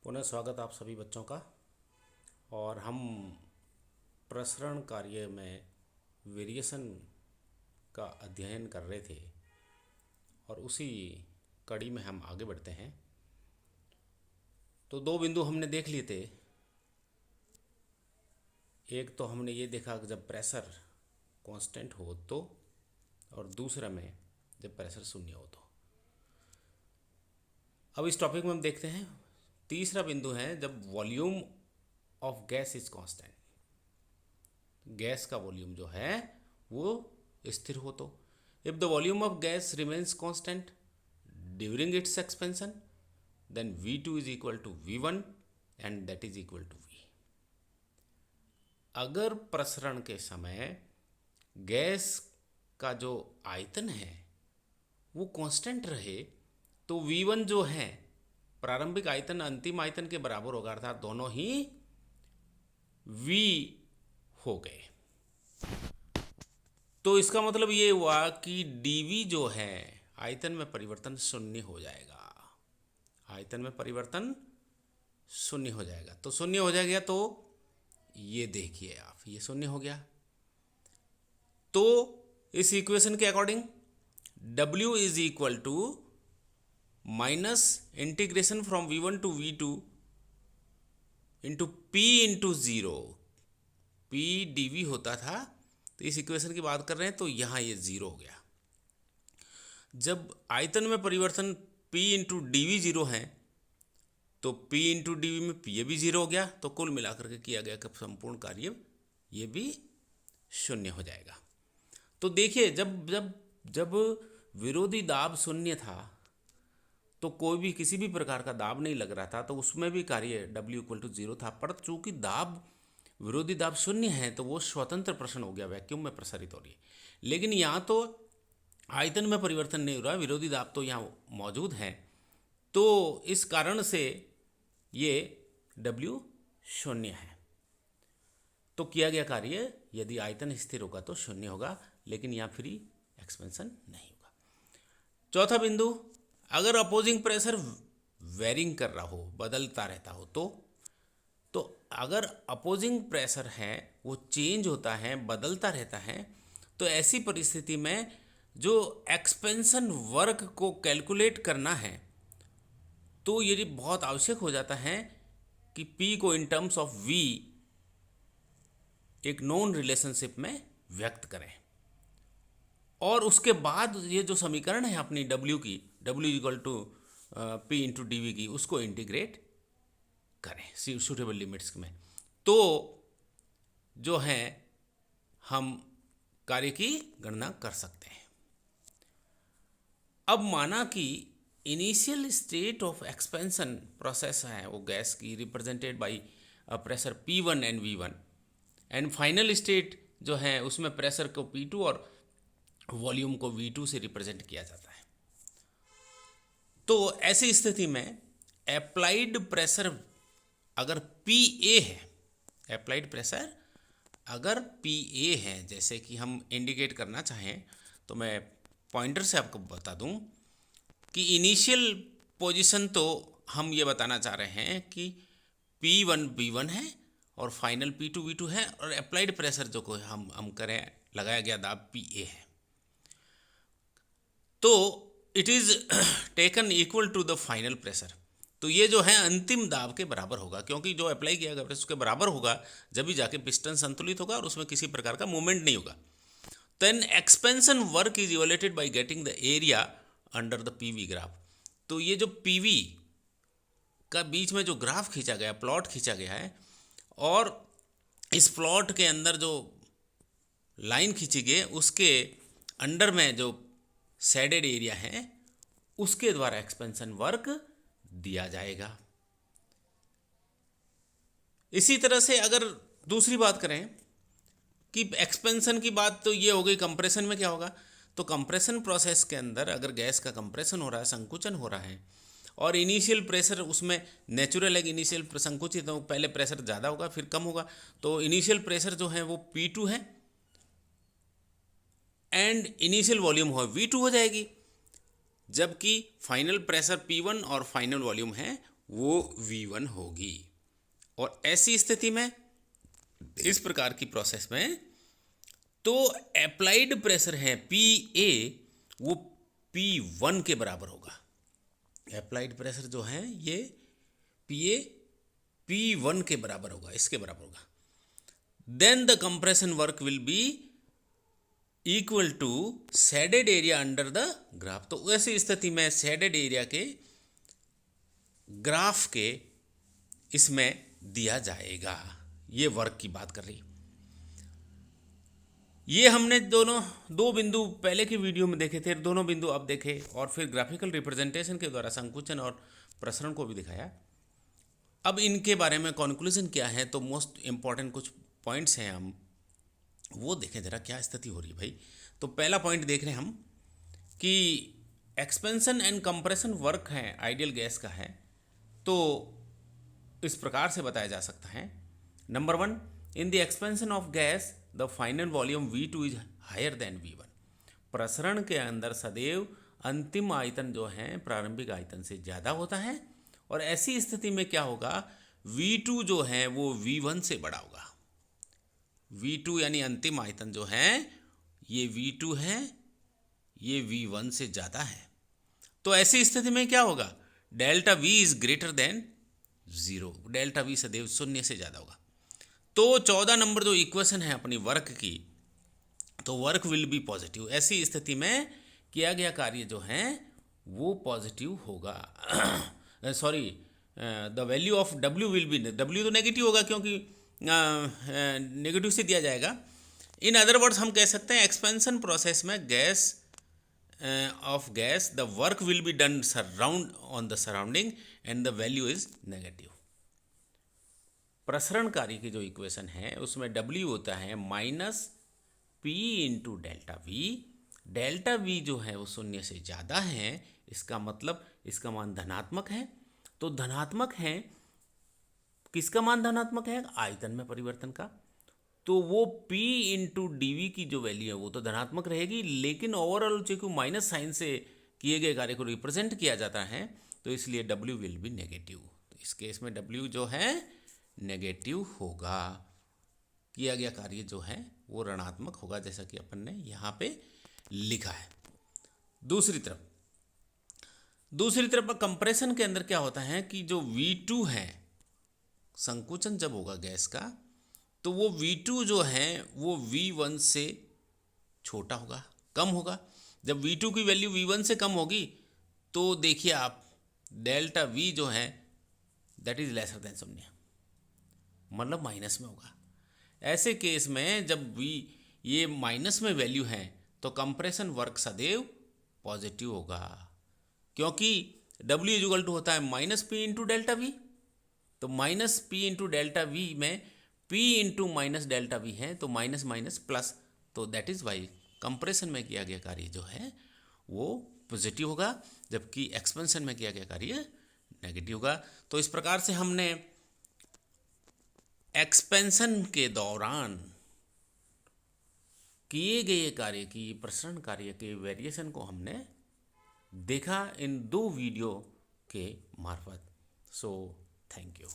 पुनः स्वागत आप सभी बच्चों का। और हम प्रसरण कार्य में वेरिएशन का अध्ययन कर रहे थे और उसी कड़ी में हम आगे बढ़ते हैं। तो दो बिंदु हमने देख लिए थे। एक तो हमने ये देखा कि जब प्रेशर कांस्टेंट हो तो, और दूसरा में जब प्रेशर शून्य हो तो। अब इस टॉपिक में हम देखते हैं तीसरा बिंदु है जब volume of gas is constant. Gas का वॉल्यूम जो है वो स्थिर हो तो। If the volume of gas remains constant during its expansion then V2 is equal to V1 and that is equal to V। अगर प्रसरण के समय गैस का जो आयतन है वो कांस्टेंट रहे तो V1 जो है प्रारंभिक आयतन अंतिम आयतन के बराबर होगा, अर्थात दोनों ही V हो गए। तो इसका मतलब ये हुआ कि dV जो है आयतन में परिवर्तन शून्य हो जाएगा। आयतन में परिवर्तन शून्य हो जाएगा। तो शून्य हो जाएगा तो ये देखिए आप, ये शून्य हो गया। तो इस इक्वेशन के according W is equal to minus integration from V1 to V2 into P into zero. P dV होता था, तो इस इक्वेशन की बात कर रहे हैं तो यहाँ ये ज़ीरो हो गया। जब आयतन में परिवर्तन P इंटू डी ज़ीरो है तो P इंटू डी में ये भी ज़ीरो हो गया। तो कुल मिलाकर के किया गया कि संपूर्ण कार्य ये भी शून्य हो जाएगा। तो देखिए जब जब जब विरोधी दाब शून्य था तो कोई भी किसी भी प्रकार का दाब नहीं लग रहा था, तो उसमें भी कार्य W इक्वल टू ज़ीरो था। पर चूंकि दाब विरोधी दाब शून्य है तो वो स्वतंत्र प्रसरण हो गया, वैक्यूम में प्रसारित हो रही है। लेकिन यहाँ तो आयतन में परिवर्तन नहीं हो रहा, विरोधी दाब तो यहाँ मौजूद है। तो इस कारण से ये W शून्य है। तो किया गया कार्य यदि आयतन स्थिर होगा तो शून्य होगा, लेकिन यहाँ फ्री एक्सपेंशन नहीं होगा। चौथा बिंदु, अगर अपोजिंग प्रेशर वेरिंग कर रहा हो, बदलता रहता हो तो अगर अपोजिंग प्रेशर है वो चेंज होता है, बदलता रहता है, तो ऐसी परिस्थिति में जो एक्सपेंशन वर्क को कैलकुलेट करना है तो ये बहुत आवश्यक हो जाता है कि P को इन टर्म्स ऑफ V एक नॉन रिलेशनशिप में व्यक्त करें। और उसके बाद ये जो समीकरण है अपनी W की, W equal to P into D V की, उसको इंटीग्रेट करें सूटेबल लिमिट्स में। तो जो है हम कार्य की गणना कर सकते हैं। अब माना कि initial state of expansion process है वो गैस की, represented by pressure P1 and V1, and final state जो है उसमें प्रेशर को P2 और वॉल्यूम को V2 से रिप्रेजेंट किया जाता है। तो ऐसी स्थिति में अप्लाइड प्रेशर अगर PA है, अप्लाइड प्रेशर अगर PA है, जैसे कि हम इंडिकेट करना चाहें तो मैं पॉइंटर से आपको बता दूं कि इनिशियल पोजीशन तो हम ये बताना चाह रहे हैं कि P1 V1 है और फाइनल P2 V2 है, और अप्लाइड प्रेशर जो को हम करें, लगाया गया दाब PA है, तो it is taken equal to the final pressure. तो ये जो है अंतिम दाब के बराबर होगा, क्योंकि जो अप्लाई किया गया प्रेशर उसके बराबर होगा, जब भी जाके पिस्टन संतुलित होगा और उसमें किसी प्रकार का मूवमेंट नहीं होगा। Then expansion work is evaluated by getting the area under the PV graph. तो ये जो PV का बीच में जो ग्राफ खींचा गया, प्लॉट खींचा गया है, और इस प्लॉट के अंदर जो लाइन खींची गई उसके अंडर में जो शेडेड एरिया है उसके द्वारा एक्सपेंशन वर्क दिया जाएगा। इसी तरह से अगर दूसरी बात करें कि एक्सपेंशन की बात, तो ये हो गई। कंप्रेशन में क्या होगा, तो कंप्रेशन प्रोसेस के अंदर अगर गैस का कंप्रेशन हो रहा है, संकुचन हो रहा है, और इनिशियल प्रेशर उसमें नेचुरल है कि इनिशियल संकुचित तो पहले प्रेशर ज़्यादा होगा फिर कम होगा, तो इनिशियल प्रेशर जो है वो P2 है एंड इनिशियल वॉल्यूम हो V2 हो जाएगी, जबकि फाइनल प्रेशर P1 और फाइनल वॉल्यूम है वो V1 होगी। और ऐसी स्थिति में, इस प्रकार की प्रोसेस में, तो अप्लाइड प्रेशर है PA वो P1 के बराबर होगा। अप्लाइड प्रेशर जो है ये PA P1 के बराबर होगा, इसके बराबर होगा। Then the compression work will be equal to shaded area under the graph. तो ऐसी स्थिति में शेडेड एरिया के ग्राफ के इसमें दिया जाएगा। ये वर्क की बात कर रही। ये हमने दो बिंदु पहले की वीडियो में देखे थे, दोनों बिंदु अब देखे, और फिर ग्राफिकल रिप्रेजेंटेशन के द्वारा संकुचन और प्रसरण को भी दिखाया। अब इनके बारे में कंक्लूजन क्या है, तो मोस्ट इंपॉर्टेंट कुछ पॉइंट्स हैं, हम वो देखें जरा क्या स्थिति हो रही है भाई। तो पहला पॉइंट देख रहे हैं हम कि एक्सपेंशन एंड कंप्रेशन वर्क है आइडियल गैस का है, तो इस प्रकार से बताया जा सकता है। Number 1, in the expansion of gas the final volume V2 is higher than V1। प्रसरण के अंदर सदैव अंतिम आयतन जो है प्रारंभिक आयतन से ज़्यादा होता है, और ऐसी स्थिति में क्या होगा, V2 जो है वो V1 से बड़ा होगा। V2 यानी अंतिम आयतन जो है ये V2 है, ये V1 से ज़्यादा है। तो ऐसी स्थिति में क्या होगा, delta V is greater than 0, delta V सदैव 0 से ज़्यादा होगा। तो 14 नंबर जो इक्वेशन है अपनी वर्क की, तो वर्क विल बी पॉजिटिव। ऐसी स्थिति में किया गया कार्य जो है वो पॉजिटिव होगा। Sorry, the value of W will be, W तो नेगेटिव होगा क्योंकि नेगेटिव से दिया जाएगा। इन अदर वर्ड्स हम कह सकते हैं एक्सपेंशन प्रोसेस में gas off gas the work will be done surround on the surrounding and the value is negative. प्रसरण कार्य की जो इक्वेशन है उसमें W होता है minus P into delta V। Delta V जो है वो 0 से ज़्यादा है, इसका मतलब इसका मान धनात्मक है। तो धनात्मक है, किसका मान धनात्मक है, आयतन में परिवर्तन का। तो वो P इंटू डी की जो वैल्यू है वो तो धनात्मक रहेगी, लेकिन ओवरऑल चूंकि माइनस साइन से किए गए कार्य को रिप्रेजेंट किया जाता है, तो इसलिए W विल बी नेगेटिव। तो इस केस में W जो है नेगेटिव होगा, किया गया कार्य जो है वो ऋणात्मक होगा, जैसा कि अपन ने यहाँ पे लिखा है। दूसरी तरफ कंप्रेशन के अंदर क्या होता है कि जो V2 है, संकुचन जब होगा गैस का, तो वो V2 जो है वो V1 से छोटा होगा, कम होगा। जब V2 की वैल्यू V1 से कम होगी तो देखिए आप, डेल्टा V जो है दैट इज लेसर देन 0, मतलब माइनस में होगा। ऐसे केस में जब V ये माइनस में वैल्यू है तो कंप्रेशन वर्क सदैव पॉजिटिव होगा, क्योंकि W इक्वल टू होता है minus P into delta V। तो minus P into delta V में P into minus delta V है, तो माइनस माइनस प्लस, तो दैट इज़ वाई कंप्रेशन में किया गया कार्य जो है वो पॉजिटिव होगा, जबकि एक्सपेंशन में किया गया कार्य नेगेटिव होगा। तो इस प्रकार से हमने एक्सपेंशन के दौरान किए गए कार्य की, प्रसरण कार्य के वेरिएशन को हमने देखा इन 2 वीडियो के मार्फत। So thank you.